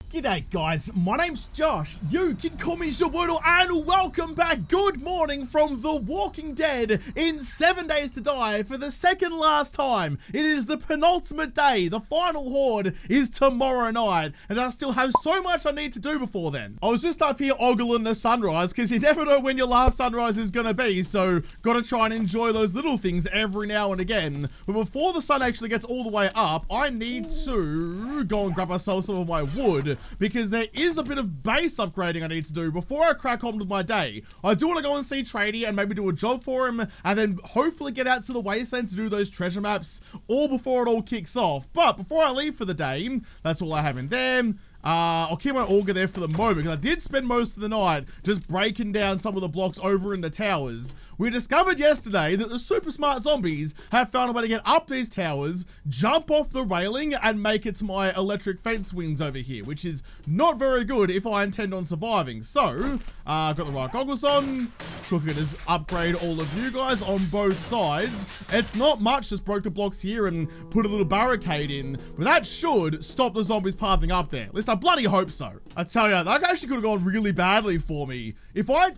G'day guys, my name's Josh, you can call me JaWoodle, and welcome back. Good morning from The Walking Dead in 7 Days to Die for the second last time. It is the penultimate day, the final horde is tomorrow night, and I still have so much I need to do before then. I was just up here ogling the sunrise, because you never know when your last sunrise is gonna be, so gotta try and enjoy those little things every now and again. But before the sun actually gets all the way up, I need to go and grab myself some of my wood, because there is a bit of base upgrading I need to do before I crack on with my day. I do want to go and see Tradie and maybe do a job for him, and then hopefully get out to the Wasteland to do those treasure maps, all before it all kicks off. But before I leave for the day, that's all I have in there. I'll keep my auger there for the moment, because I did spend most of the night just breaking down some of the blocks over in the towers. We discovered yesterday that the super smart zombies have found a way to get up these towers, jump off the railing, and make it to my electric fence wings over here, which is not very good if I intend on surviving. So, got the right goggles on. Cooking is upgrade all of you guys on both sides. It's not much, just broke the blocks here and put a little barricade in, but that should stop the zombies pathing up there. At least I bloody hope so. I tell you, that actually could have gone really badly for me. If I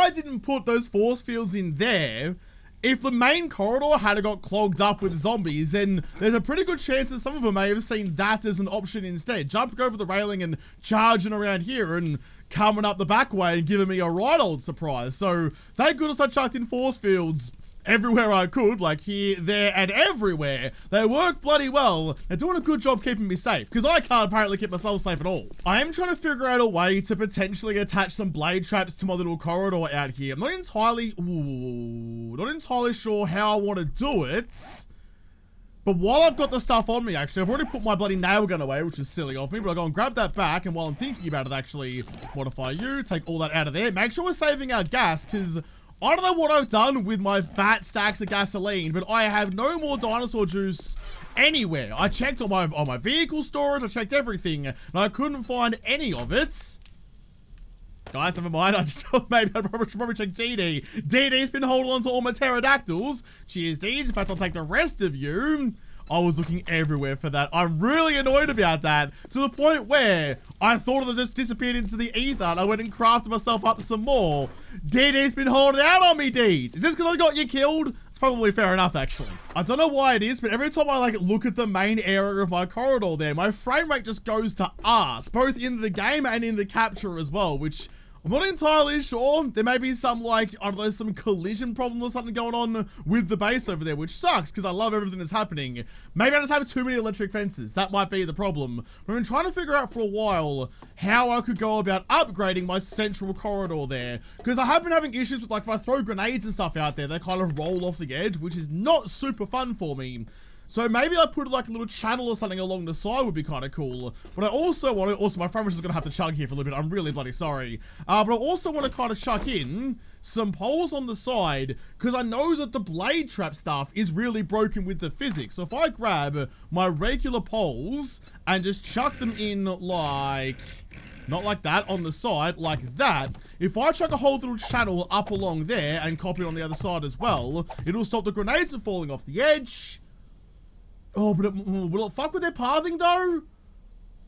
didn't put those force fields in there, if the main corridor had got clogged up with zombies, then there's a pretty good chance that some of them may have seen that as an option instead. Jumping over the railing and charging around here and coming up the back way and giving me a right old surprise. So, thank goodness I chucked in force fields everywhere I could, like here, there, and everywhere. They work bloody well. They're doing a good job keeping me safe, because I can't apparently keep myself safe at all. I am trying to figure out a way to potentially attach some blade traps to my little corridor out here. I'm not entirely sure how I want to do it. But while I've got the stuff on me, actually, I've already put my bloody nail gun away, which is silly of me, but I'll go and grab that back, and while I'm thinking about it, actually, modify you, take all that out of there. Make sure we're saving our gas, because I don't know what I've done with my fat stacks of gasoline, but I have no more dinosaur juice anywhere. I checked on my vehicle storage, I checked everything, and I couldn't find any of it. Guys, never mind, I just thought maybe I should probably check DD. DD's been holding on to all my pterodactyls. Cheers, Deeds. In fact, I'll take the rest of you. I was looking everywhere for that. I'm really annoyed about that, to the point where I thought it had just disappeared into the ether, and I went and crafted myself up some more. DD's been holding out on me, Deeds. Is this because I got you killed? It's probably fair enough, actually. I don't know why it is, but every time I look at the main area of my corridor there, my frame rate just goes to arse, both in the game and in the capture as well, which I'm not entirely sure. There may be some, I don't know, some collision problem or something going on with the base over there, which sucks because I love everything that's happening. Maybe I just have too many electric fences. That might be the problem. But I've been trying to figure out for a while how I could go about upgrading my central corridor there, because I have been having issues with, if I throw grenades and stuff out there, they kind of roll off the edge, which is not super fun for me. So maybe I put a little channel or something along the side would be kind of cool. But I also want to, my frame is just going to have to chug here for a little bit. I'm really bloody sorry. But I also want to kind of chuck in some poles on the side, because I know that the blade trap stuff is really broken with the physics. So if I grab my regular poles and just chuck them in not like that, on the side, like that. If I chuck a whole little channel up along there and copy it on the other side as well, it'll stop the grenades from falling off the edge. Oh, but will it fuck with their pathing though?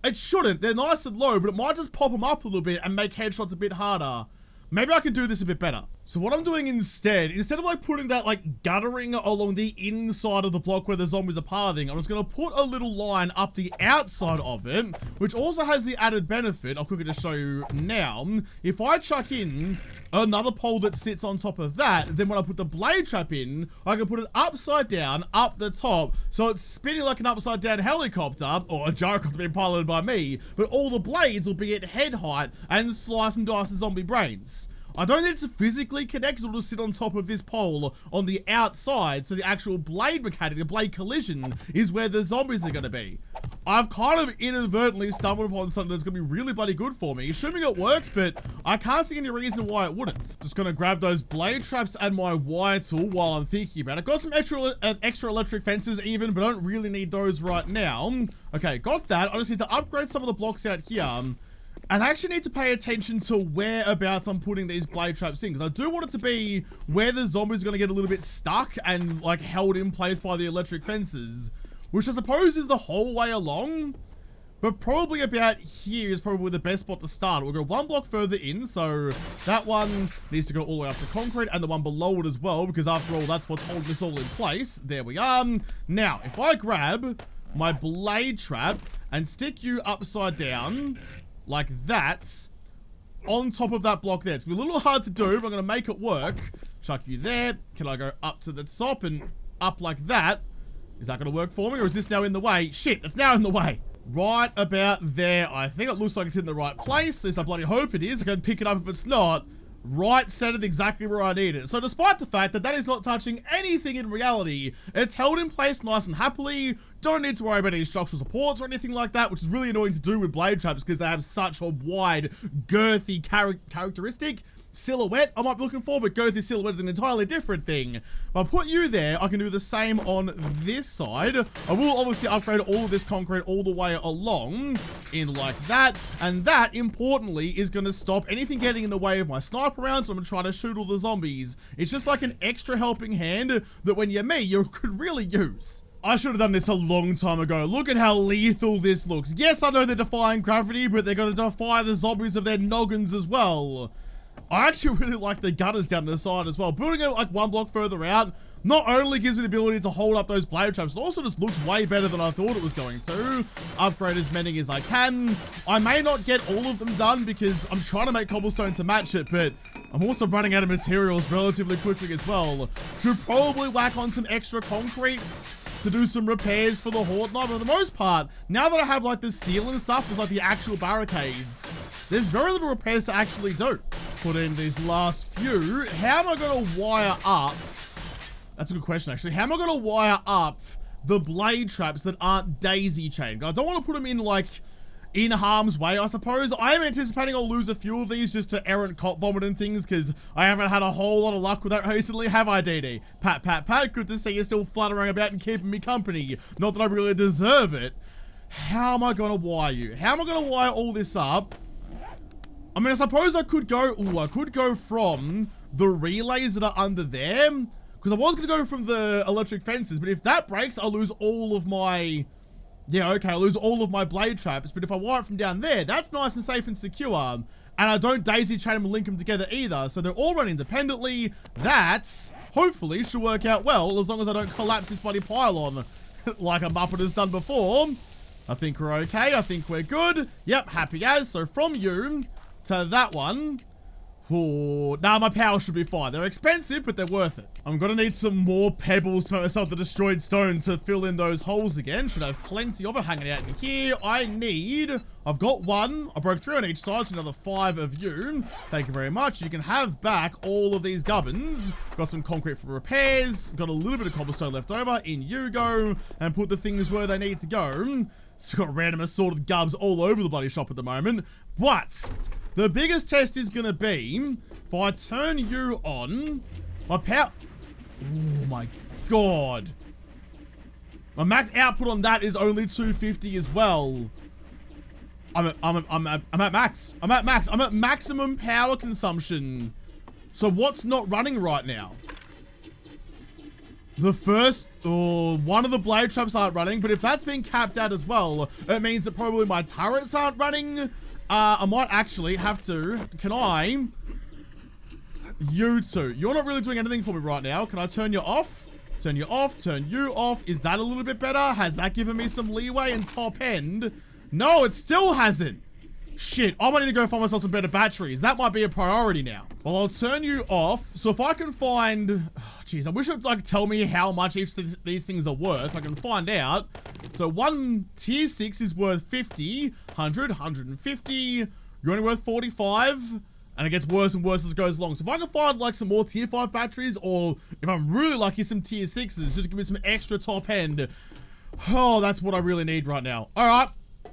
It shouldn't. They're nice and low, but it might just pop them up a little bit and make headshots a bit harder. Maybe I can do this a bit better. So what I'm doing instead of putting that guttering along the inside of the block where the zombies are pathing, I'm just gonna put a little line up the outside of it, which also has the added benefit, I'll quickly just show you now. If I chuck in another pole that sits on top of that, then when I put the blade trap in, I can put it upside down, up the top, so it's spinning like an upside down helicopter, or a gyrocopter being piloted by me, but all the blades will be at head height and slice and dice the zombie brains. I don't need it to physically connect, it'll just sit on top of this pole on the outside, so the actual blade mechanic, the blade collision, is where the zombies are gonna be. I've kind of inadvertently stumbled upon something that's gonna be really bloody good for me, assuming it works, but I can't see any reason why it wouldn't. Just gonna grab those blade traps and my wire tool while I'm thinking about it. Got some extra electric fences even, but I don't really need those right now. Okay, got that. I just need to upgrade some of the blocks out here. And I actually need to pay attention to whereabouts I'm putting these blade traps in, because I do want it to be where the zombies are going to get a little bit stuck and held in place by the electric fences, which I suppose is the whole way along. But probably about here is probably the best spot to start. We'll go one block further in, so that one needs to go all the way up to concrete, and the one below it as well, because after all, that's what's holding this all in place. There we are. Now, if I grab my blade trap and stick you upside down, like that, on top of that block there. It's gonna be a little hard to do, but I'm gonna make it work. Chuck you there. Can I go up to the top and up like that? Is that gonna work for me, or is this now in the way? Shit, it's now in the way. Right about there. I think it looks like it's in the right place. At least I bloody hope it is. I can pick it up if it's not. Right centered exactly where I need it. So despite the fact that that is not touching anything in reality, it's held in place nice and happily. Don't need to worry about any structural supports or anything like that, which is really annoying to do with blade traps because they have such a wide, girthy characteristic. Silhouette I might be looking for, but girthy silhouette is an entirely different thing. If I put you there, I can do the same on this side. I will obviously upgrade all of this concrete all the way along in like that, and that importantly is going to stop anything getting in the way of my sniper rounds when I'm trying to shoot all the zombies. It's just like an extra helping hand that when you're me, you could really use. I should have done this a long time ago. Look at how lethal this looks. Yes, I know they're defying gravity, but they're going to defy the zombies of their noggins as well. I actually really like the gunners down the side as well. Building it like one block further out not only gives me the ability to hold up those blade traps, it also just looks way better than I thought it was going to. Upgrade as many as I can. I may not get all of them done because I'm trying to make cobblestone to match it, but I'm also running out of materials relatively quickly as well. Should probably whack on some extra concrete to do some repairs for the Horde knife. But for the most part, now that I have like the steel and stuff, it's like the actual barricades, there's very little repairs to actually do. Put in these last few. How am I going to wire up? That's a good question actually. How am I going to wire up the blade traps that aren't daisy chained? I don't want to put them in like in harm's way, I suppose. I am anticipating I'll lose a few of these just to errant cop vomit and things because I haven't had a whole lot of luck with that recently, have I, DD? Pat, pat, pat, good to see you still fluttering about and keeping me company. Not that I really deserve it. How am I going to wire you? How am I going to wire all this up? I mean, I suppose I could go, I could go from the relays that are under there, because I was going to go from the electric fences, but if that breaks, I'll lose all of my... Yeah, okay, I lose all of my blade traps, but if I wire it from down there, that's nice and safe and secure, and I don't daisy chain them and link them together either, so they're all run independently. That's, hopefully, should work out well, as long as I don't collapse this bloody pylon like a Muppet has done before. I think we're okay, I think we're good. Yep, happy as, so from you to that one. Oh, nah, my power should be fine. They're expensive, but they're worth it. I'm gonna need some more pebbles to make myself the destroyed stone to fill in those holes again. Should have plenty of it hanging out in here. I've got one. I broke 3 on each side, so another 5 of you. Thank you very much. You can have back all of these gubbins. Got some concrete for repairs. Got a little bit of cobblestone left over. In you go. And put the things where they need to go. It's got random assorted gubs all over the bloody shop at the moment. But the biggest test is going to be if I turn you on, my power... Oh my god. My max output on that is only 250 as well. I'm at max. I'm at maximum power consumption. So what's not running right now? The first, one of the blade traps aren't running, but if that's being capped out as well, it means that probably my turrets aren't running. I might actually have to, you two. You're not really doing anything for me right now. Can I turn you off? Turn you off, turn you off. Is that a little bit better? Has that given me some leeway and top end? No, it still hasn't. Shit, I might need to go find myself some better batteries. That might be a priority now. Well, I'll turn you off. So if I can find... Jeez, I wish it would like tell me how much each of these things are worth. I can find out. So one tier 6 is worth 50, 100, 150. You're only worth 45. And it gets worse and worse as it goes along. So if I can find like some more tier 5 batteries, or if I'm really lucky, some tier 6s, just give me some extra top end. Oh, that's what I really need right now. All right.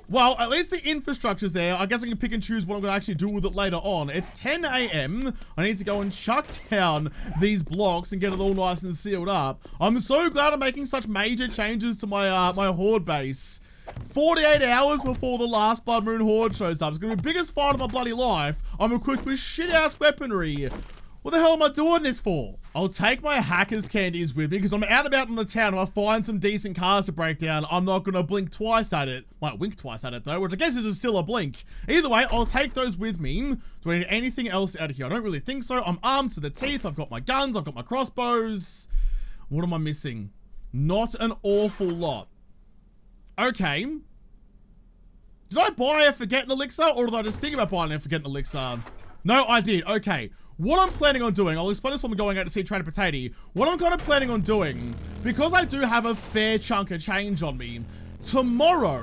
Well, at least the infrastructure's there. I guess I can pick and choose what I'm going to actually do with it later on. It's 10 AM. I need to go and chuck down these blocks and get it all nice and sealed up. I'm so glad I'm making such major changes to my my Horde base. 48 hours before the last Blood Moon Horde shows up. It's going to be the biggest fight of my bloody life. I'm equipped with shit-ass weaponry. What the hell am I doing this for? I'll take my hacker's candies with me because I'm out and about in the town. If I find some decent cars to break down, I'm not going to blink twice at it. Might wink twice at it though, which I guess is still a blink. Either way, I'll take those with me. Do I need anything else out of here? I don't really think so. I'm armed to the teeth. I've got my guns. I've got my crossbows. What am I missing? Not an awful lot. Okay. Did I buy a Forgetting Elixir or did I just think about buying a Forgetting Elixir? No, I did. Okay. What I'm planning on doing, I'll explain this when I'm going out to see Trader Potato. What I'm kind of planning on doing, because I do have a fair chunk of change on me, tomorrow,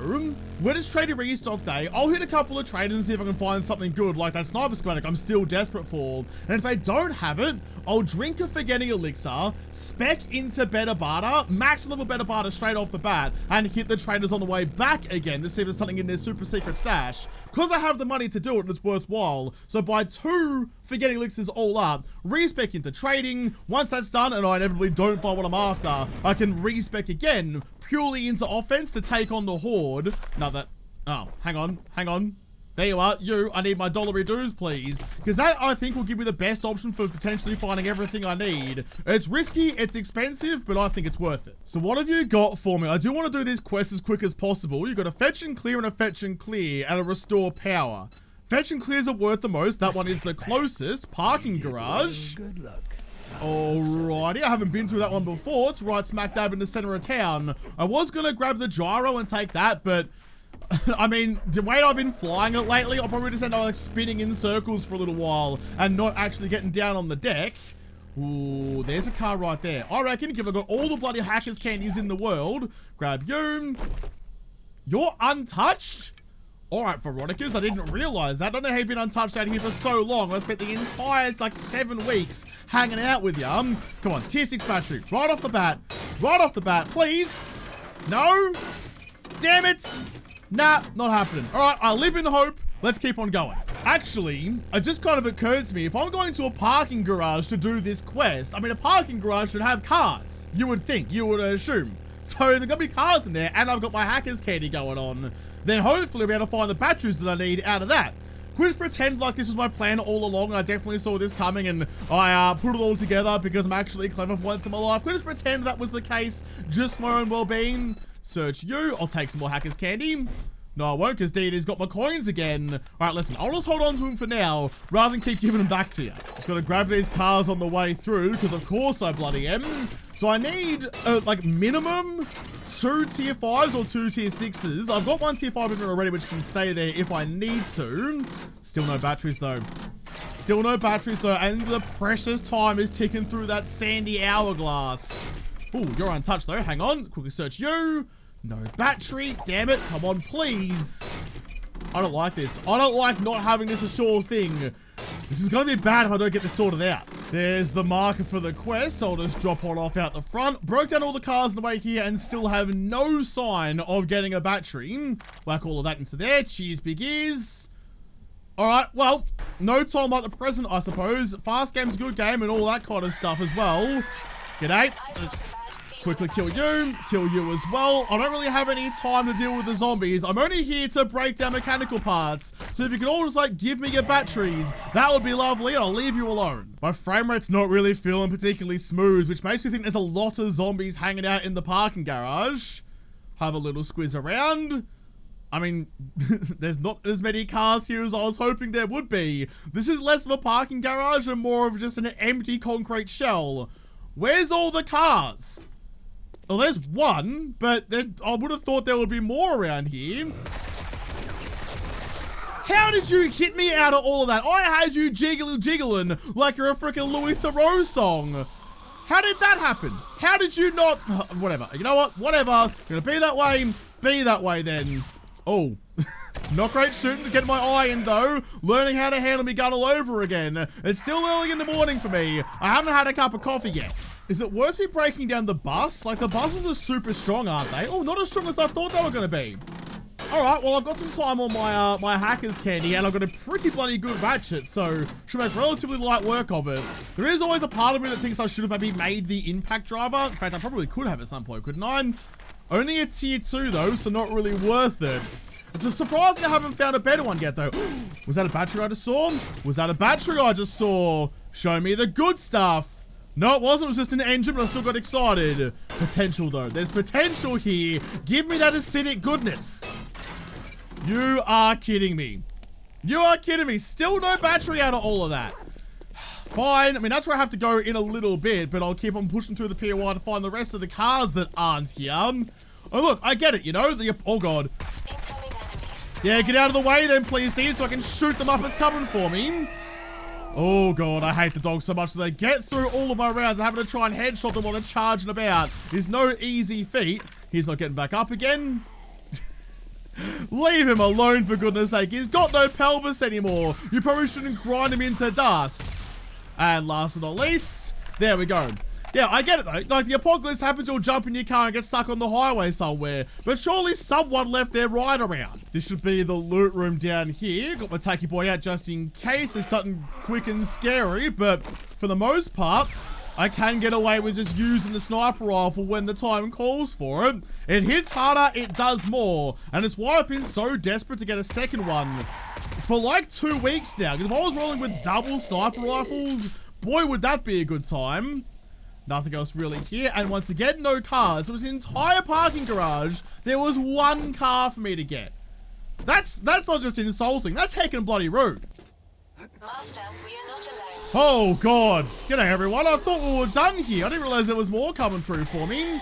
when it's Trader Restock Day, I'll hit a couple of traders and see if I can find something good, like that sniper schematic I'm still desperate for. And if they don't have it, I'll drink a Forgetting Elixir, spec into better barter, max level better barter straight off the bat, and hit the traders on the way back again to see if there's something in their super secret stash. Because I have the money to do it and it's worthwhile, so buy 2 Forgetting Elixirs all up, respec into trading. Once that's done and I inevitably don't find what I'm after, I can respec again, purely into offense to take on the Horde. Now that, oh, hang on. There you are, I need my dollary dues, please. Because that, I think, will give me the best option for potentially finding everything I need. It's risky, it's expensive, but I think it's worth it. So what have you got for me? I do want to do this quest as quick as possible. You've got a fetch and clear and a fetch and clear and a restore power. Fetch and clears are worth the most. That one is the closest. Parking garage. Good luck. Alrighty, I haven't been through that one before. It's right smack dab in the center of town. I was gonna grab the gyro and take that, but I mean, the way I've been flying it lately, I'll probably just end up like spinning in circles for a little while and not actually getting down on the deck. Ooh, there's a car right there. I reckon, given I've got all the bloody hackers candies in the world, grab you. You're untouched? Alright, Veronicas, I didn't realize that. I don't know how you've been untouched out here for so long. I spent the entire, like, 7 weeks hanging out with you. Come on, tier 6 battery. Right off the bat. Right off the bat, please. No? Damn it. Nah, not happening. Alright, I live in hope. Let's keep on going. Actually, it just kind of occurred to me, if I'm going to a parking garage to do this quest, I mean, a parking garage should have cars. You would think, you would assume. So there's gonna be cars in there, and I've got my hacker's candy going on. Then hopefully I'll be able to find the batteries that I need out of that. Could we just pretend like this was my plan all along and I definitely saw this coming and I put it all together because I'm actually clever for once in my life? Could we just pretend that was the case, just my own well-being? Search you, I'll take some more hacker's candy. No, I won't, because DD's got my coins again. Alright, listen, I'll just hold on to him for now, rather than keep giving them back to you. Just gotta grab these cars on the way through, because of course I bloody am. So I need, like, minimum 2 tier 5s or 2 tier 6s. I've got 1 tier 5 in there already, which can stay there if I need to. Still no batteries, though. Still no batteries, though, and the precious time is ticking through that sandy hourglass. Ooh, you're untouched, though. Hang on. Quickly search you. No battery. Damn it. Come on, please. I don't like this. I don't like not having this a sure thing. This is going to be bad if I don't get this sorted out. There's the marker for the quest. I'll just drop one off out the front. Broke down all the cars in the way here and still have no sign of getting a battery. Whack all of that into there. Cheers, big ears. Alright, well, no time like the present, I suppose. Fast game's a good game and all that kind of stuff as well. G'day. Quickly kill you as well. I don't really have any time to deal with the zombies. I'm only here to break down mechanical parts. So if you could all just like give me your batteries, that would be lovely and I'll leave you alone. My frame rate's not really feeling particularly smooth, which makes me think there's a lot of zombies hanging out in the parking garage. Have a little squiz around. I mean, there's not as many cars here as I was hoping there would be. This is less of a parking garage and more of just an empty concrete shell. Where's all the cars? Well, there's one, but I would have thought there would be more around here. How did you hit me out of all of that? I had you jiggling like you're a freaking Louis Theroux song. How did that happen? How did you not? Whatever. You know what? Whatever. You're gonna be that way. Be that way then. Oh. Not great shooting to get my eye in though. Learning how to handle me gun all over again. It's still early in the morning for me. I haven't had a cup of coffee yet. Is it worth me breaking down the bus? Like, the buses are super strong, aren't they? Oh, not as strong as I thought they were going to be. Alright, well, I've got some time on my my hacker's candy, and I've got a pretty bloody good ratchet, so should make relatively light work of it. There is always a part of me that thinks I should have maybe made the impact driver. In fact, I probably could have at some point, couldn't I? Only a tier 2, though, so not really worth it. It's a surprising I haven't found a better one yet, though. Was that a battery I just saw? Was that a battery I just saw? Show me the good stuff. No, it wasn't. It was just an engine, but I still got excited. Potential, though. There's potential here. Give me that acidic goodness. You are kidding me. You are kidding me. Still no battery out of all of that. Fine. I mean, that's where I have to go in a little bit, but I'll keep on pushing through the POI to find the rest of the cars that aren't here. Oh, look, I get it, you know? Oh, God. Yeah, get out of the way then, please, D, so I can shoot them up. It's coming for me. Oh, God, I hate the dogs so much that they get through all of my rounds. I'm having to try and headshot them while they're charging about. It's no easy feat. He's not getting back up again. Leave him alone, for goodness sake. He's got no pelvis anymore. You probably shouldn't grind him into dust. And last but not least, there we go. Yeah, I get it though. Like, the apocalypse happens, you'll jump in your car and get stuck on the highway somewhere. But surely someone left their ride around. This should be the loot room down here. Got my tacky boy out just in case there's something quick and scary. But for the most part, I can get away with just using the sniper rifle when the time calls for it. It hits harder, it does more. And it's why I've been so desperate to get a second one for like 2 weeks now. Because if I was rolling with double sniper rifles, boy, would that be a good time. Nothing else really here. And once again, no cars. It was an entire parking garage. There was one car for me to get. That's not just insulting. That's heckin' bloody rude. Master, we are not alone. Oh, God. G'day, everyone. I thought we were done here. I didn't realize there was more coming through for me.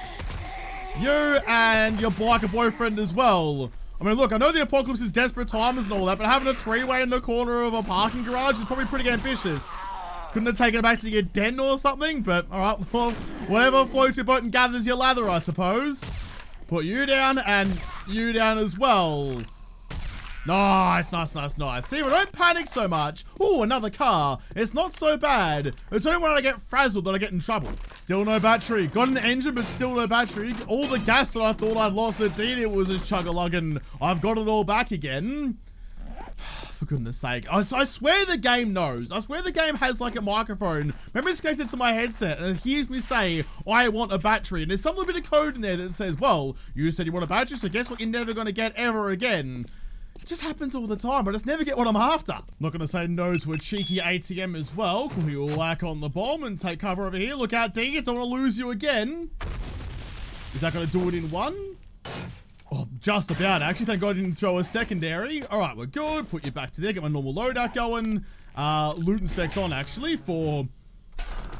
You and your biker boyfriend as well. I mean, look, I know the apocalypse is desperate times and all that, but having a three-way in the corner of a parking garage is probably pretty ambitious. Couldn't have taken it back to your den or something, but alright, well, whatever floats your boat and gathers your lather, I suppose. Put you down and you down as well. Nice, nice, nice, nice. See, we don't panic so much. Ooh, another car. It's not so bad. It's only when I get frazzled that I get in trouble. Still no battery. Got an engine, but still no battery. All the gas that I thought I'd lost that did it was just chug-a-lugging. I've got it all back again. For goodness sake. I swear the game knows. I swear the game has like a microphone. Maybe it's connected to my headset and it hears me say, I want a battery. And there's some little bit of code in there that says, well, you said you want a battery, so guess what you're never going to get ever again. It just happens all the time. I just never get what I'm after. Not going to say no to a cheeky ATM as well. Can we whack on the bomb and take cover over here? Look out, D. I don't want to lose you again. Is that going to do it in one? Oh, just about. Actually, thank God I didn't throw a secondary. All right, we're good. Put you back to there. Get my normal loadout going. Loot and specs on, actually, for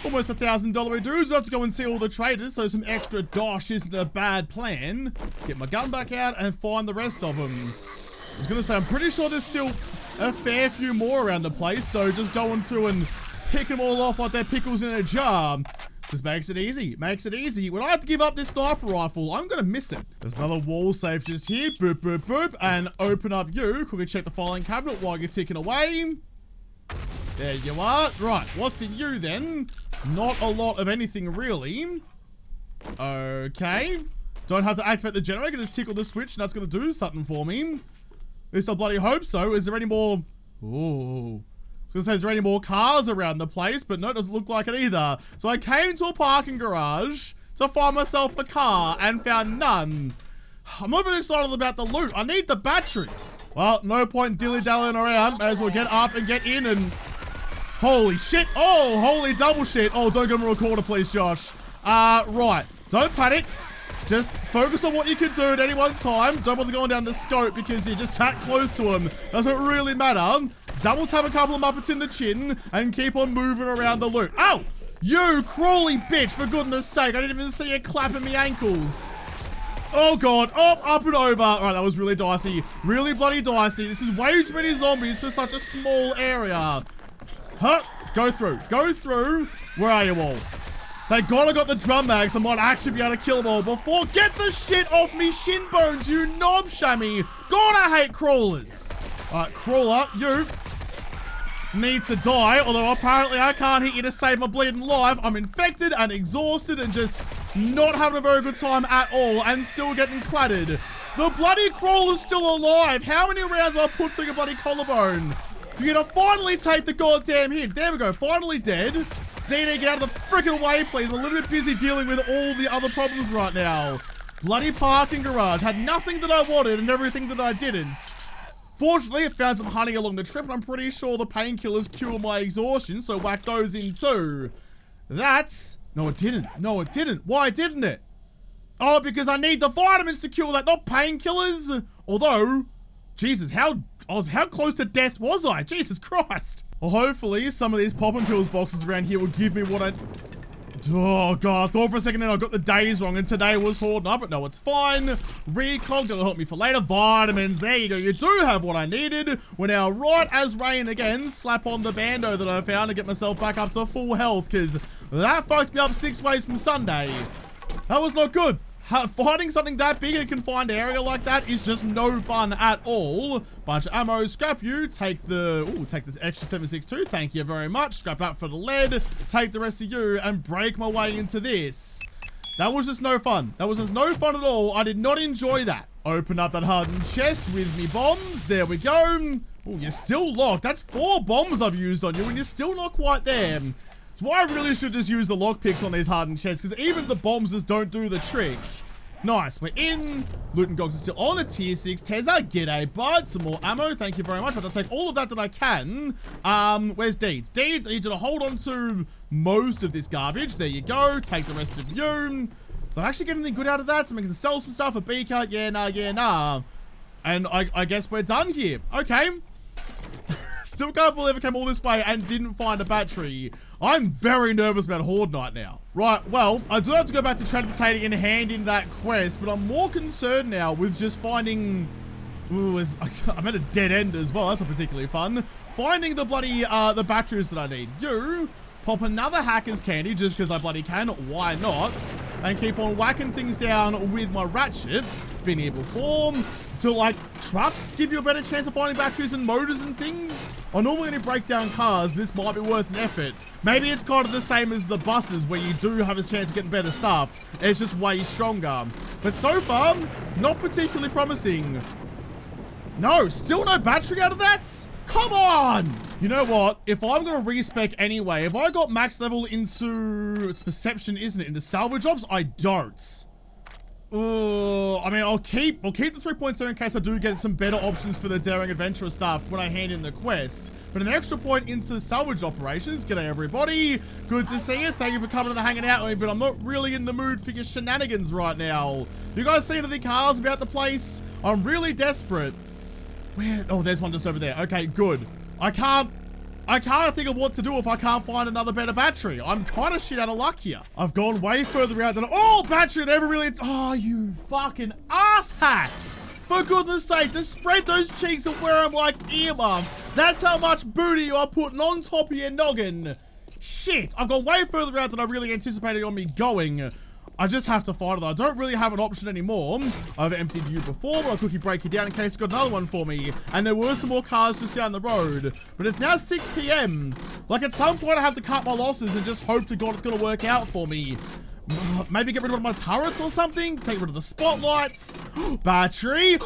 almost $1,000 dudes. I have to go and see all the traders, so some extra dosh isn't a bad plan. Get my gun back out and find the rest of them. I was going to say, I'm pretty sure there's still a fair few more around the place, so just going through and pick them all off like they're pickles in a jar. Just makes it easy. Makes it easy. When I have to give up this sniper rifle, I'm gonna miss it. There's another wall safe just here. Boop, boop, boop. And open up you. Quickly check the filing cabinet while you're ticking away. There you are. Right, what's in you then? Not a lot of anything really. Okay. Don't have to activate the generator. Just tickle the switch and that's gonna do something for me. At least I bloody hope so. Is there any more? Ooh. I was gonna say, is there any more cars around the place? But no, it doesn't look like it either. So I came to a parking garage to find myself a car and found none. I'm not even excited about the loot. I need the batteries. Well, no point dilly-dallying around. May as well get up and get in and... Holy shit. Oh, holy double shit. Oh, don't give me a recorder, please, Josh. Right. Don't panic. Just focus on what you can do at any one time. Don't bother going down the scope because you're just that close to him. Doesn't really matter. Double tap a couple of muppets in the chin and keep on moving around the loot. Ow! You crawly bitch, for goodness sake. I didn't even see you clapping me ankles. Oh god. Oh, up and over. Alright, that was really dicey. Really bloody dicey. This is way too many zombies for such a small area. Huh? Go through. Go through. Where are you all? Thank God I got the drum mags. I might actually be able to kill them all before. Get the shit off me shin bones, you knob shammy. God, I hate crawlers. Alright, crawler, you need to die. Although apparently I can't hit you to save my bleeding life. I'm infected and exhausted and just not having a very good time at all and still getting clattered. The bloody crawler's still alive. How many rounds have I put through your bloody collarbone for you to finally take the goddamn hit? There we go, finally dead. DD, get out of the freaking way, please. I'm a little bit busy dealing with all the other problems right now. Bloody parking garage. Had nothing that I wanted and everything that I didn't. Fortunately, I found some honey along the trip, and I'm pretty sure the painkillers cure my exhaustion, so whack those in too. That's... No, it didn't. No, it didn't. Why didn't it? Oh, because I need the vitamins to cure that, not painkillers. Although, Jesus, how close to death was I? Jesus Christ. Well, hopefully, some of these poppin' pills boxes around here will give me what I... Oh, God, I thought for a second I got the days wrong, and today was Horde night, but no, it's fine. Recog, that'll help me for later. Vitamins, there you go. You do have what I needed. We're now right as rain again. Slap on the bando that I found to get myself back up to full health, because that fucked me up 6 ways from Sunday. That was not good. Fighting something that big in a confined area like that is just no fun at all. Bunch of ammo, scrap you, take this extra 7.62, thank you very much. Scrap that for the lead, take the rest of you, and break my way into this. That was just no fun. That was just no fun at all. I did not enjoy that. Open up that hardened chest with me bombs. There we go. Oh, you're still locked. That's 4 bombs I've used on you, and you're still not quite there. That's why I really should just use the lockpicks on these hardened chests, because even the bombs just don't do the trick. Nice, we're in. Loot and Gogs is still on a tier 6. Tezza, g'day, bud. Some more ammo, thank you very much. But I'll take all of that I can. Where's Deeds? Deeds, I need you to hold on to most of this garbage. There you go. Take the rest of you. Do I actually get anything good out of that? So I can sell some stuff, a beaker. Yeah, nah. And I guess we're done here. Okay. Still can't believe I came all this way and didn't find a battery. I'm very nervous about Horde night now. Right, well, I do have to go back to transportating and hand in that quest, but I'm more concerned now with just finding... Ooh, I'm at a dead end as well. That's not particularly fun. Finding the bloody, the batteries that I need. You pop another hacker's candy just because I bloody can. Why not? And keep on whacking things down with my ratchet. Been here before. Do, like, trucks give you a better chance of finding batteries and motors and things? I'm normally going to break down cars, but this might be worth an effort. Maybe it's kind of the same as the buses, where you do have a chance of getting better stuff. It's just way stronger. But so far, not particularly promising. No, still no battery out of that? Come on! You know what? If I'm going to respec anyway, if I got max level into... It's perception, isn't it? Into salvage jobs? I don't. I mean, I'll keep the 3.7 in case I do get some better options for the daring adventurer stuff when I hand in the quest. But an extra point into salvage operations. G'day everybody. Good to see you. Thank you for coming and hanging out with me, but I'm not really in the mood for your shenanigans right now. You guys see any cars about the place? I'm really desperate. Where? Oh, there's one just over there. Okay, good. I can't think of what to do if I can't find another better battery. I'm kind of shit out of luck here. I've gone way further out than... Oh, battery never really... Oh, you fucking asshats. For goodness sake, just spread those cheeks and wear them like earmuffs. That's how much booty you are putting on top of your noggin. Shit, I've gone way further out than I really anticipated on me going. I just have to find it. I don't really have an option anymore. I've emptied you before, but I'll quickly break you down in case you got another one for me. And there were some more cars just down the road. But it's now 6 PM. Like, at some point I have to cut my losses and just hope to God it's going to work out for me. Maybe get rid of one of my turrets or something. Take rid of the spotlights. Battery.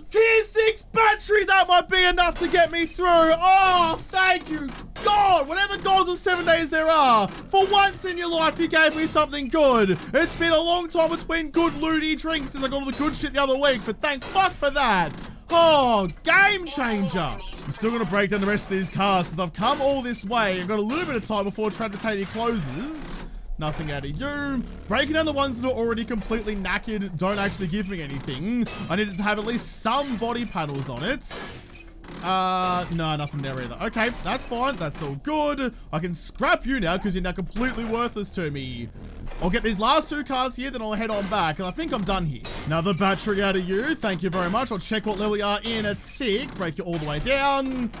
Tier 6 battery. That might be enough to get me through. Oh, thank you, God. Whatever gods or 7 days there are. For once in your life, you gave me something good. It's been a long time between good looty drinks since I got all the good shit the other week. But thank fuck for that. Oh, game changer. I'm still going to break down the rest of these cars since I've come all this way. I've got a little bit of time before transportation closes. Nothing out of you. Breaking down the ones that are already completely knackered don't actually give me anything. I needed to have at least some body panels on it. No, nothing there either. Okay, that's fine. That's all good. I can scrap you now because you're now completely worthless to me. I'll get these last 2 cars here, then I'll head on back, and I think I'm done here. Another battery out of you. Thank you very much. I'll check what level you are in at tick. Break you all the way down.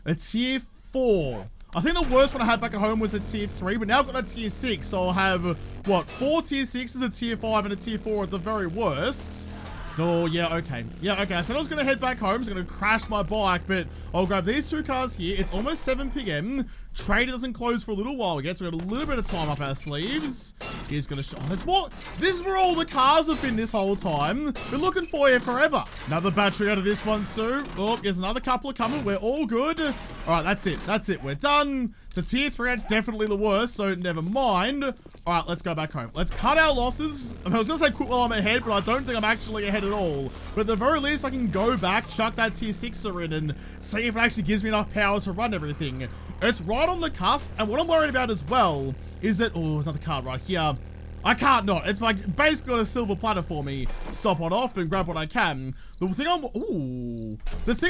A tier 4. I think the worst one I had back at home was a tier 3, but now I've got that tier 6, so I'll have, what, 4 tier 6s, a tier 5, and a tier 4 at the very worst. Oh, yeah, okay. Yeah, okay, I said I was going to head back home, I was going to crash my bike, but I'll grab these 2 cars here. It's almost 7 PM. Trader doesn't close for a little while yet, so we've got a little bit of time up our sleeves. He's going to show... Oh, there's more. This is where all the cars have been this whole time. Been looking for you forever. Another battery out of this one, too. Oh, there's another couple coming. We're all good. All right, that's it. That's it. We're done. So tier 3, that's definitely the worst, so never mind. All right, let's go back home. Let's cut our losses. I mean, I was gonna say quit while I'm ahead, but I don't think I'm actually ahead at all. But at the very least, I can go back, chuck that tier 6er in, and see if it actually gives me enough power to run everything. It's right on the cusp, and what I'm worried about as well is that, oh, there's another card right here. I can't not. It's like basically on a silver platter for me. Stop on off and grab what I can. The thing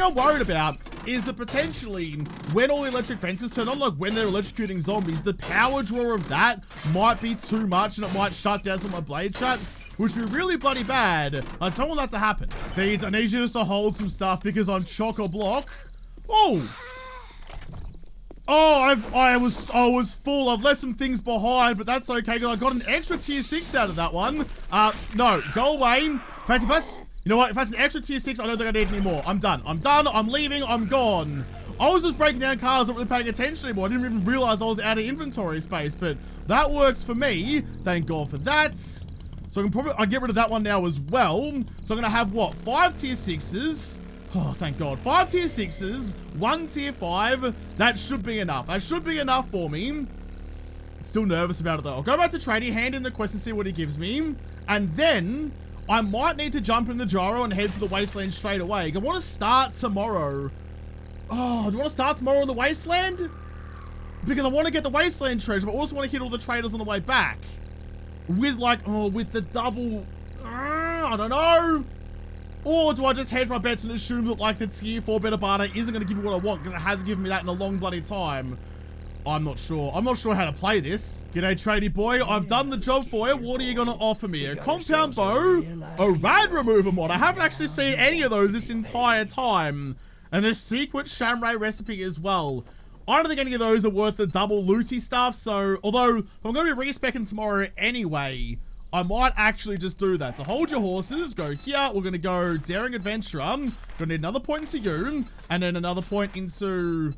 I'm worried about is that potentially when all the electric fences turn on, like when they're electrocuting zombies, the power draw of that might be too much and it might shut down some of my blade traps, which would be really bloody bad. I don't want that to happen. Deeds, I need you just to hold some stuff because I'm chock-a-block. Oh! Oh, I was full. I've left some things behind, but that's okay because I got an extra tier 6 out of that one. No, go away. In fact, you know what? If that's an extra tier 6, I don't think I need any more. I'm done. I'm leaving. I'm gone. I was just breaking down cars, not really paying attention anymore. I didn't even realize I was out of inventory space, but that works for me. Thank God for that. So I'll get rid of that one now as well. So I'm gonna have what? 5 tier 6s. Oh, thank God. 5 tier 6s, 1 tier 5. That should be enough. That should be enough for me. Still nervous about it though. I'll go back to trading, hand in the quest and see what he gives me. And then I might need to jump in the gyro and head to the Wasteland straight away. I want to start tomorrow. Oh, do you want to start tomorrow in the Wasteland? Because I want to get the Wasteland treasure, but I also want to hit all the traders on the way back. With like, oh, with the double, I don't know. Or do I just hedge my bets and assume that like the tier 4 better barter isn't going to give me what I want because it hasn't given me that in a long bloody time? I'm not sure. I'm not sure how to play this. G'day, tradie boy. I've done the job for you. What are you going to offer me? A compound bow? A rad remover mod? I haven't actually seen any of those this entire time. And a secret shamray recipe as well. I don't think any of those are worth the double looty stuff. So, although I'm going to be respecking tomorrow anyway, I might actually just do that. So hold your horses, go here. We're going to go Daring Adventurer. Going to need another point into you, and then another point into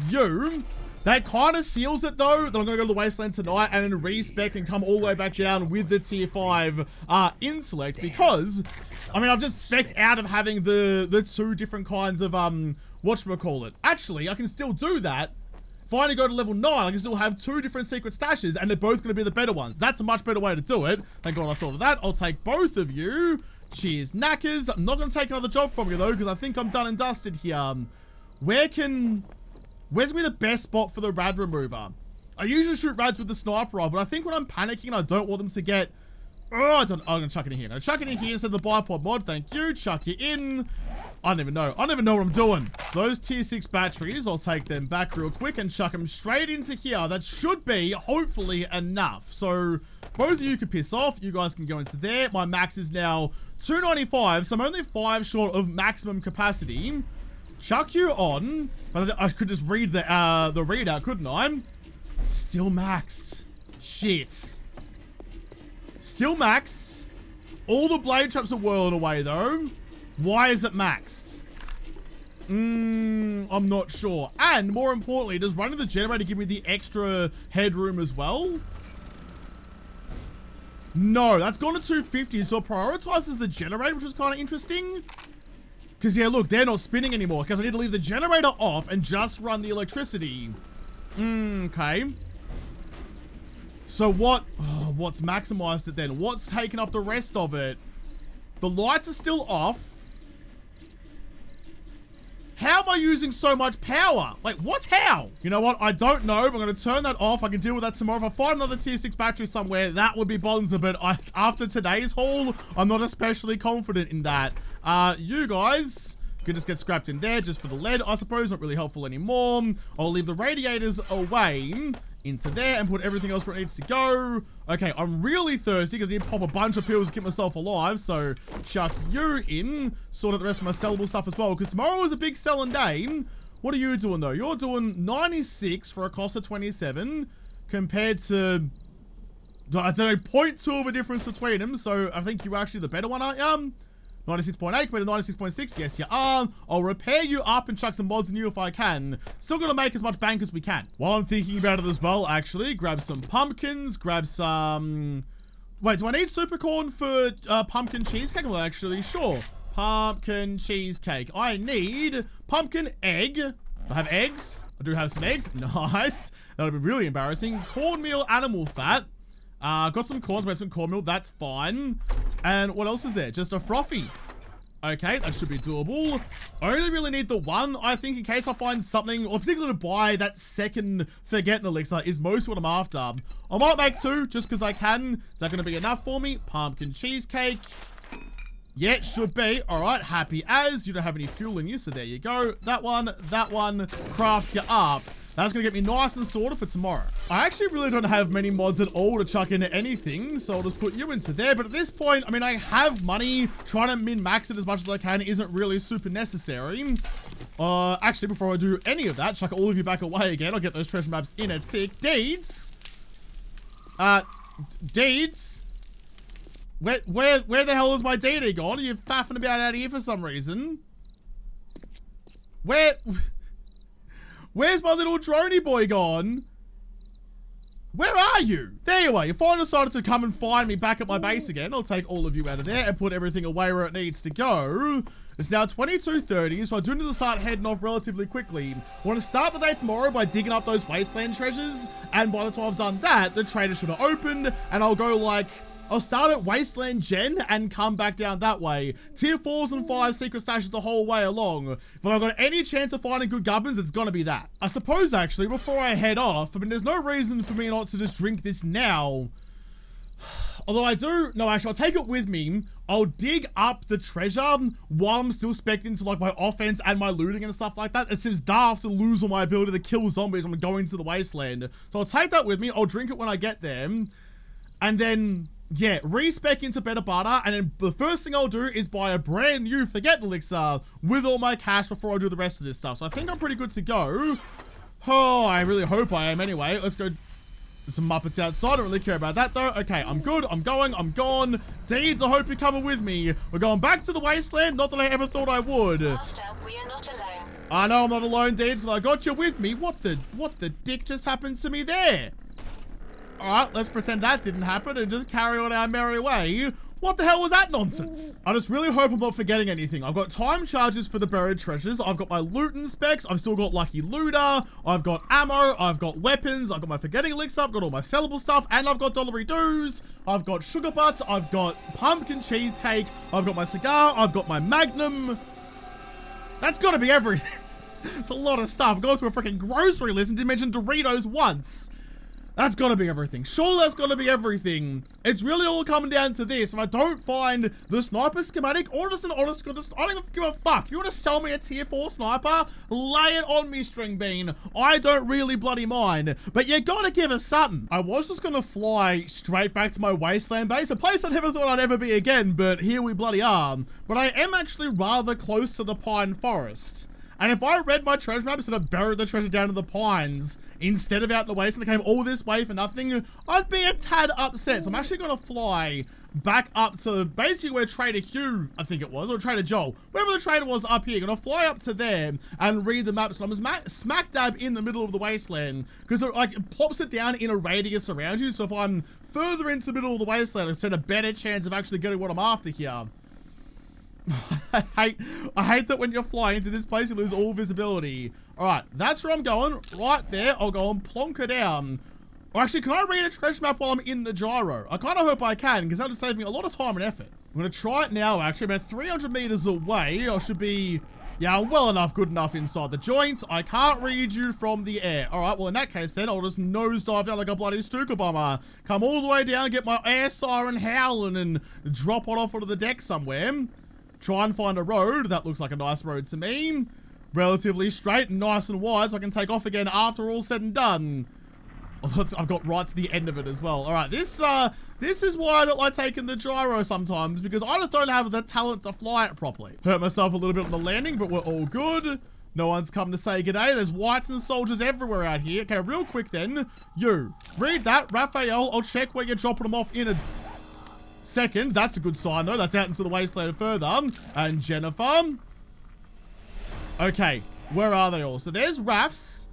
you. That kind of seals it though, that I'm going to go to the Wasteland tonight and then respec and come all the way back down with the tier 5 intellect because, I mean, I've just spec'd out of having the 2 different kinds of, whatchamacallit. Actually, I can still do that. If I only go to level 9, I can still have 2 different secret stashes, and they're both going to be the better ones. That's a much better way to do it. Thank God I thought of that. I'll take both of you. Cheers, knackers. I'm not going to take another job from you, though, because I think I'm done and dusted here. Where's going to be the best spot for the rad remover? I usually shoot rads with the sniper rifle, but I think when I'm panicking, I don't want them to get... Oh, I'm going to chuck it in here. I'm going to chuck it in here instead of the bipod mod. Thank you. Chuck it in. I don't even know. I don't even know what I'm doing. So those tier 6 batteries, I'll take them back real quick and chuck them straight into here. That should be, hopefully, enough. So both of you can piss off. You guys can go into there. My max is now 295, so I'm only 5 short of maximum capacity. Chuck you on. But I could just read the readout, couldn't I? Still maxed. Shit. Still maxed. All the blade traps are whirling away, though. Why is it maxed? I'm not sure. And more importantly, does running the generator give me the extra headroom as well? No, that's gone to 250, so it prioritizes the generator, which is kind of interesting. Because, yeah, look, they're not spinning anymore, because I need to leave the generator off and just run the electricity. Okay. So what's maximized it then? What's taken up the rest of it? The lights are still off. How am I using so much power? Like, what? How? You know what? I don't know, but I'm going to turn that off. I can deal with that tomorrow. If I find another tier 6 battery somewhere, that would be bonza, but after today's haul, I'm not especially confident in that. You guys can just get scrapped in there just for the lead, I suppose. Not really helpful anymore. I'll leave the radiators away into there and put everything else where it needs to go. Okay, I'm really thirsty because I need to pop a bunch of pills to keep myself alive, so chuck you in, sort out the rest of my sellable stuff as well, because tomorrow is a big selling day. What are you doing though? You're doing 96 for a cost of 27 compared to, I don't know, 0.2 of a difference between them, so I think you're actually the better one, aren't you? 96.8 compared to 96.6, yes you are. I'll repair you up and chuck some mods in you if I can. Still gonna make as much bank as we can. While I'm thinking about it as well, actually, grab some pumpkins, grab some... Wait, do I need super corn for pumpkin cheesecake? Well, actually, sure. Pumpkin cheesecake. I need pumpkin egg. Do I have eggs? I do have some eggs. Nice. That would be really embarrassing. Cornmeal, animal fat. Got some corns, made some cornmeal. That's fine. And what else is there? Just a frothy. Okay, that should be doable. I only really need the one, I think, in case I find something, or particularly to buy that second forgetting elixir is most what I'm after. I might make two, just because I can. Is that going to be enough for me? Pumpkin cheesecake. Yeah, it should be. All right, happy as. You don't have any fuel in you, so there you go. That one, craft you up. That's going to get me nice and sorted for tomorrow. I actually really don't have many mods at all to chuck into anything, so I'll just put you into there. But at this point, I mean, I have money. Trying to min-max it as much as I can isn't really super necessary. Actually, before I do any of that, chuck all of you back away again. I'll get those treasure maps in a tick. Deeds? Deeds? Where the hell is my deed gone? Are you faffing about out here for some reason? Where's my little droney boy gone? Where are you? There you are. You finally decided to come and find me back at my base again. I'll take all of you out of there and put everything away where it needs to go. It's now 22:30, so I do need to start heading off relatively quickly. I want to start the day tomorrow by digging up those Wasteland treasures, and by the time I've done that, the trader should have opened, and I'll go like... I'll start at Wasteland Gen and come back down that way. Tier 4s and 5 secret stashes the whole way along. If I've got any chance of finding good gubbins, it's gonna be that. I suppose, actually, before I head off, I mean, there's no reason for me not to just drink this now. Although I do, no, actually, I'll take it with me. I'll dig up the treasure while I'm still spec'd into, like, my offense and my looting and stuff like that. It seems daft to lose all my ability to kill zombies when I'm going to the Wasteland. So I'll take that with me. I'll drink it when I get there. And then... yeah, respec into better butter, and then the first thing I'll do is buy a brand new forget elixir with all my cash before I do the rest of this stuff. So I think I'm pretty good to go. Oh, I really hope I am anyway. Let's go. There's some Muppets outside. I don't really care about that though. Okay, I'm good. I'm going. I'm gone. Deeds, I hope you're coming with me. We're going back to the Wasteland. Not that I ever thought I would. Master, we are not alone. I know I'm not alone, Deeds, because I got you with me. What the dick just happened to me there? Alright, let's pretend that didn't happen and just carry on our merry way. What the hell was that nonsense? I just really hope I'm not forgetting anything. I've got time charges for the buried treasures. I've got my loot and specs. I've still got lucky looter. I've got ammo. I've got weapons. I've got my forgetting elixir. I've got all my sellable stuff. And I've got dollary doos. I've got sugar butts. I've got pumpkin cheesecake. I've got my cigar. I've got my magnum. That's gotta be everything. It's a lot of stuff. Go through a freaking grocery list and didn't mention Doritos once. That's gotta be everything. Surely that's gotta be everything. It's really all coming down to this. If I don't find the sniper schematic or just an honest, I don't even give a fuck. You wanna sell me a tier 4 sniper? Lay it on me, string bean. I don't really bloody mind, but you gotta give us something. I was just gonna fly straight back to my Wasteland base, a place I never thought I'd ever be again, but here we bloody are. But I am actually rather close to the pine forest. And if I read my treasure maps and I buried the treasure down in the pines instead of out in the wasteland, and came all this way for nothing, I'd be a tad upset. So I'm actually going to fly back up to basically where Trader Hugh, I think it was, or Trader Joel, wherever the trader was up here. Going to fly up to there and read the maps. So I'm smack dab in the middle of the wasteland because it like plops it down in a radius around you. So if I'm further into the middle of the wasteland, I stand a better chance of actually getting what I'm after here. I hate that when you're flying into this place, you lose all visibility. Alright, that's where I'm going. Right there, I'll go and plonk her down. Or actually, can I read a treasure map while I'm in the gyro? I kind of hope I can, because that'll save me a lot of time and effort. I'm going to try it now, actually. About 300 meters away, I should be... yeah, well enough, good enough inside the joints. I can't read you from the air. Alright, well in that case then, I'll just nosedive down like a bloody Stuka bomber. Come all the way down, get my air siren howling, and drop it off onto the deck somewhere. Try and find a road. That looks like a nice road to me. Relatively straight and nice and wide, so I can take off again after all said and done. I've got right to the end of it as well. Alright, this is why I don't like taking the gyro sometimes, because I just don't have the talent to fly it properly. Hurt myself a little bit on the landing, but we're all good. No one's come to say g'day. There's whites and soldiers everywhere out here. Okay, real quick then. You, read that. Raphael, I'll check where you're dropping them off in a second. That's a good sign though. That's out into the wasteland further. And Jennifer. Okay, where are they all? So there's Raph's.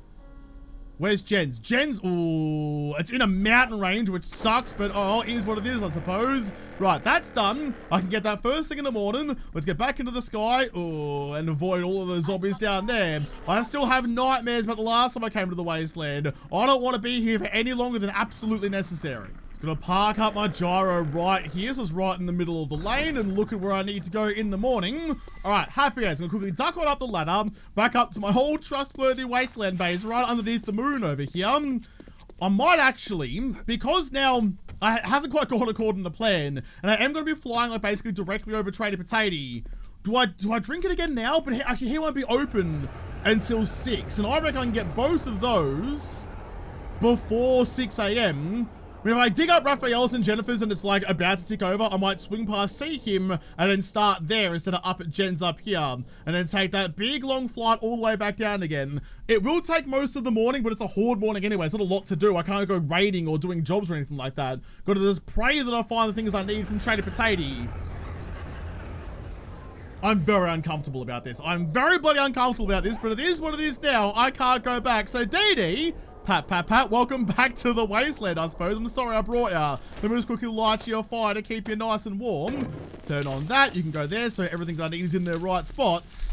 Where's Jen's? Jen's, ooh, it's in a mountain range, which sucks, but oh, here's what it is, I suppose. Right, that's done. I can get that first thing in the morning. Let's get back into the sky, ooh, and avoid all of those zombies down there. I still have nightmares about the last time I came to the Wasteland. I don't want to be here for any longer than absolutely necessary. Just gonna park up my gyro right here, so it's right in the middle of the lane, and look at where I need to go in the morning. All right, happy days. I'm gonna quickly duck on up the ladder, back up to my whole trustworthy Wasteland base right underneath the moon over here. I might actually, because now it hasn't quite gone according to plan, and I am going to be flying like basically directly over Trader Potato. Do I drink it again now? But actually, he won't be open until 6, and I reckon I can get both of those before 6 a.m. I mean, if I dig up Raphael's and Jennifer's and it's like about to tick over, I might swing past, see him, and then start there instead of up at Jen's up here. And then take that big long flight all the way back down again. It will take most of the morning, but it's a Horde morning anyway. It's not a lot to do. I can't go raiding or doing jobs or anything like that. Gotta just pray that I find the things I need from Trader Potato. I'm very uncomfortable about this. I'm very bloody uncomfortable about this, but it is what it is now. I can't go back. So Dee Dee, Pat, welcome back to the Wasteland, I suppose. I'm sorry I brought ya. Let me just quickly light your fire to keep you nice and warm. Turn on that. You can go there, so everything that I need is in their right spots.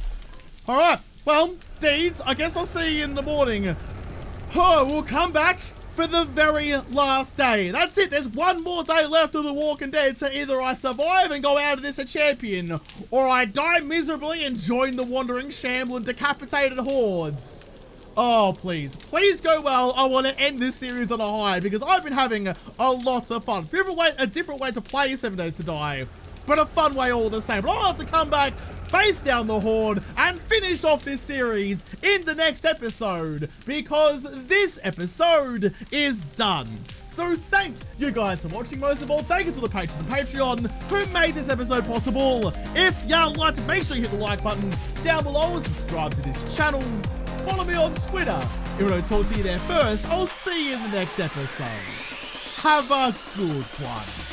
All right. Well, Deeds, I guess I'll see you in the morning. Oh, we'll come back for the very last day. That's it. There's one more day left of The Walking Dead, so either I survive and go out of this a champion, or I die miserably and join the wandering, shambling, decapitated hordes. Oh, please go well. I want to end this series on a high because I've been having a lot of fun. It's a different way to play 7 Days to Die, but a fun way all the same. But I'll have to come back, face down the Horde, and finish off this series in the next episode because this episode is done. So thank you guys for watching. Most of all, thank you to the patrons and Patreon who made this episode possible. If y'all liked it, make sure you hit the like button down below and subscribe to this channel. Follow me on Twitter. If I don't talk to you there first, I'll see you in the next episode. Have a good one.